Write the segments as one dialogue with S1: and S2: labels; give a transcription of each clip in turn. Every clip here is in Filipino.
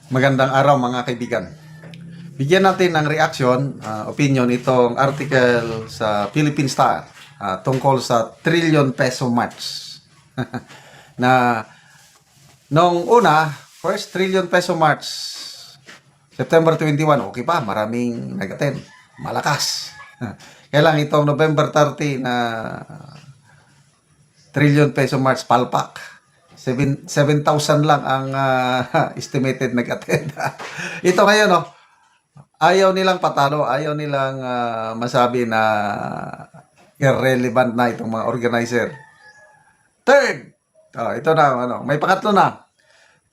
S1: Magandang araw mga kaibigan. Bigyan natin ng reaction, opinion itong article sa Philippine Star tungkol sa trillion peso march. Na nung una, first trillion peso march, September 21, okay pa, maraming nag-attend, malakas. Kaya lang itong November 30 na trillion peso march palpak. 7,000 lang ang estimated nag-attend. Ito ngayon, no, ayaw nilang patalo, ayaw nilang masabi na irrelevant na itong mga organizer. Third, ito na, may pangatlo na.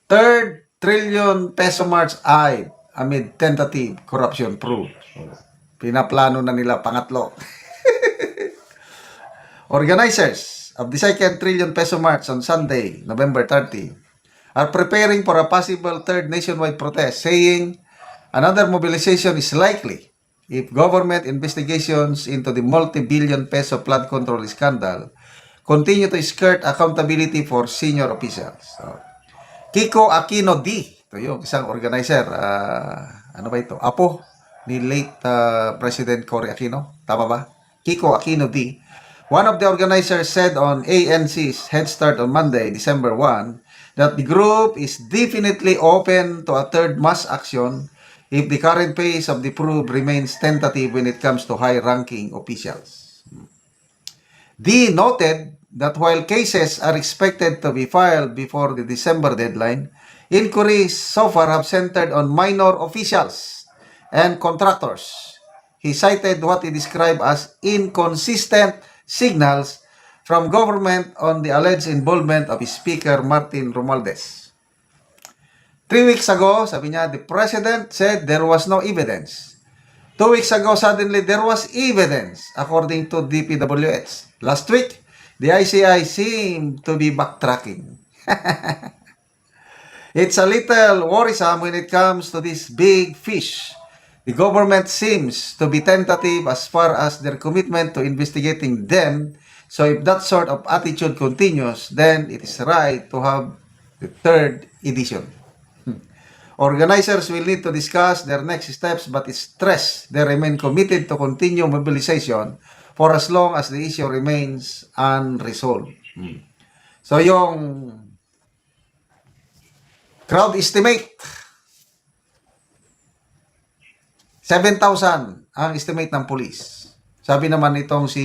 S1: Third trillion peso march ay amid tentative corruption proof. Pinaplano na nila pangatlo. Organizers of the second trillion peso march on Sunday, November 30, are preparing for a possible third nationwide protest, saying another mobilization is likely if government investigations into the multi-billion peso flood control scandal continue to skirt accountability for senior officials. So, Kiko Aquino D, ito yung isang organizer, ano ba ito? Apo ni late President Cory Aquino, tama ba? Kiko Aquino D. One of the organizers said on ANC's Head Start on Monday, December 1, that the group is definitely open to a third mass action if the current pace of the probe remains tentative when it comes to high-ranking officials. D noted that while cases are expected to be filed before the December deadline, inquiries so far have centered on minor officials and contractors. He cited what he described as inconsistent signals from government on the alleged involvement of Speaker Martin Romualdez. 3 weeks ago, sabi niya, the President said there was no evidence. 2 weeks ago, suddenly there was evidence, according to DPWH. Last week, the ICI seemed to be backtracking. It's a little worrisome when it comes to this big fish. The government seems to be tentative as far as their commitment to investigating them. So if that sort of attitude continues, then it is right to have the third edition. Organizers will need to discuss their next steps, but stress they remain committed to continue mobilization for as long as the issue remains unresolved. So yung crowd estimate, 7,000 ang estimate ng police. Sabi naman itong si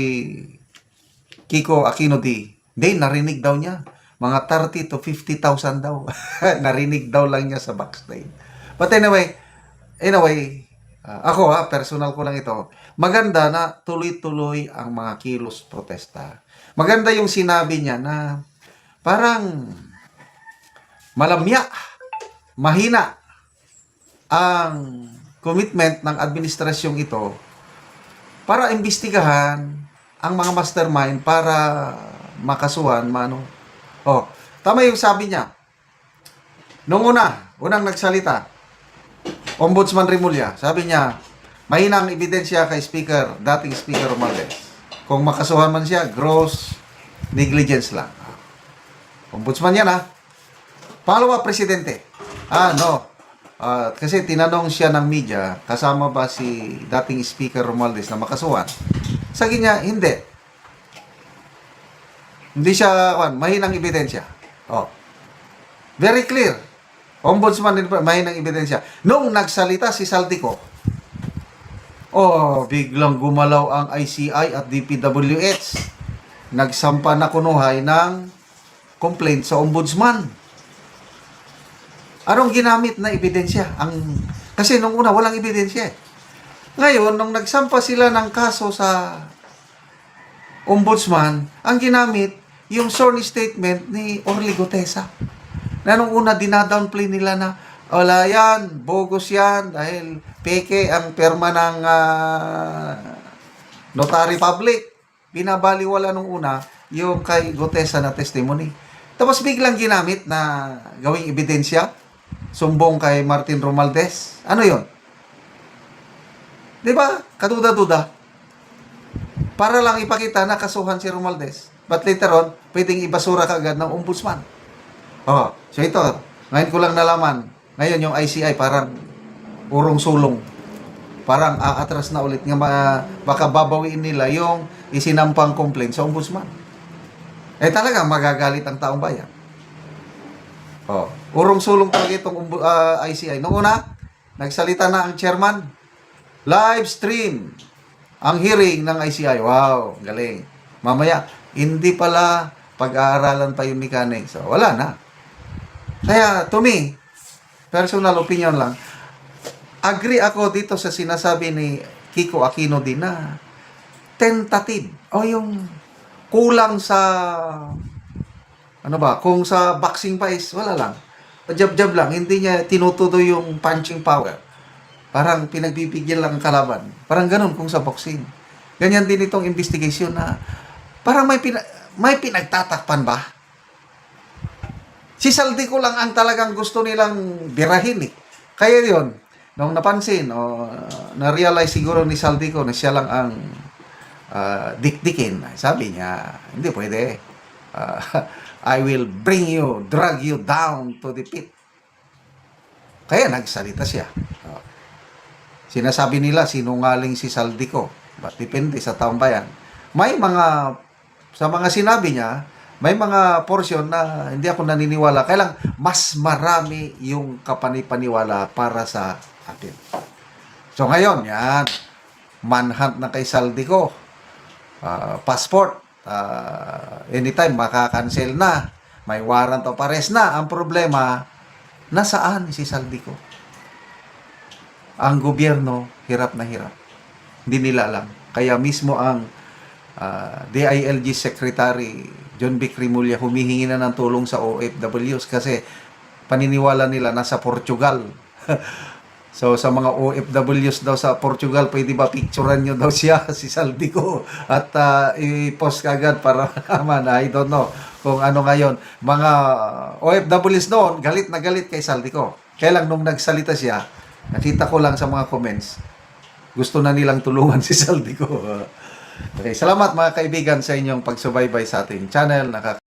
S1: Kiko Aquino D, narinig daw niya. Mga 30 to 50,000 daw. Narinig daw lang niya sa backstage. But anyway, ako personal ko lang ito. Maganda na tuloy-tuloy ang mga kilos protesta. Maganda yung sinabi niya na parang malamya, mahina ang commitment ng administrasyong ito para imbestigahan ang mga mastermind para makasuhan, tama yung sabi niya. Nung unang nagsalita, Ombudsman Remulla, sabi niya, mahina ang ebidensya kay dating Speaker Romualdez. Kung makasuhan man siya, gross negligence lang. Ombudsman yan Pangalawa, Presidente. No. Kasi tinanong siya ng media, kasama ba si dating Speaker Romualdez na makasuhan? Sabi niya, hindi. Hindi siya, mahinang ebidensya. Very clear. Ombudsman din pa, mahinang ebidensya. Nung nagsalita si Saldico, biglang gumalaw ang ICI at DPWH. Nagsampa na kunuhay ng complaint sa Ombudsman. Anong ginamit na ebidensya? Kasi nung una, walang ebidensya. Ngayon, nung nagsampa sila ng kaso sa Ombudsman, ang ginamit, yung sworn statement ni Orly Gutesa. Na nung una, dinadownplay nila na, wala yan, bogus yan, dahil peke ang perma ng notary public. Binabaliwala nung una, yung kay Gutesa na testimony. Tapos biglang ginamit na gawing ebidensya, sumbong kay Martin Romualdez. Ano yon? Diba? Kaduda-duda. Para lang ipakita na kasuhan si Romualdez. But later on, pwedeng ibasura kaagad ng ombudsman. So ito, ngayon ko lang nalaman Ngayon yung ICI parang urong-sulong. Parang aatras na ulit nga baka babawiin nila yung isinampang complaint sa ombudsman. Eh talagang magagalit ang taong bayan. Oh, urong-sulong talaga itong ICI. Noong una, nagsalita na ang chairman, live stream ang hearing ng ICI. Wow, galing. Mamaya, hindi pala pag-aaralan pa yung mechanics. So, wala na. Kaya, to me, personal opinion lang, agree ako dito sa sinasabi ni Kiko Aquino din na tentative. O yung kulang sa, ano ba, kung sa boxing pa is, wala lang. Jab-jab lang. Hindi niya tinutuloy yung punching power. Parang pinagbibigyan lang ang kalaban. Parang ganun kung sa boxing. Ganyan din itong investigation na parang may pinagtatakpan ba? Si Saldico lang ang talagang gusto nilang birahin eh. Kaya yun, nung napansin o na-realize siguro ni Saldico na siya lang ang dikdikin, sabi niya, hindi pwede. I will bring you, drag you down to the pit. Kaya nagsalita siya. Sinasabi nila sinungaling si Saldico. But depende sa taong bayan. Sa mga sinabi niya, may mga portion na hindi ako naniniwala. Kaya lang, mas marami yung kapanipaniwala para sa atin. So ngayon, yan. Manhunt na kay Saldico. Passport. Anytime makakancel na. May warrant of arrest na. Ang problema, nasaan si Saldico? Ang gobyerno, hirap na hirap. Hindi nila alam. Kaya mismo ang DILG Secretary John B. Crimolia humihingi na ng tulong sa OFWs kasi paniniwala nila nasa Portugal. So sa mga OFWs daw sa Portugal, pwede ba picturean nyo daw siya, si Saldico, at i-post kagad para naman, I don't know kung ano ngayon. Mga OFWs noon, galit na galit kay Saldico. Kaya lang nung nagsalita siya, nakita ko lang sa mga comments, gusto na nilang tulungan si Saldico. Okay, salamat mga kaibigan sa inyong pagsubaybay sa ating channel.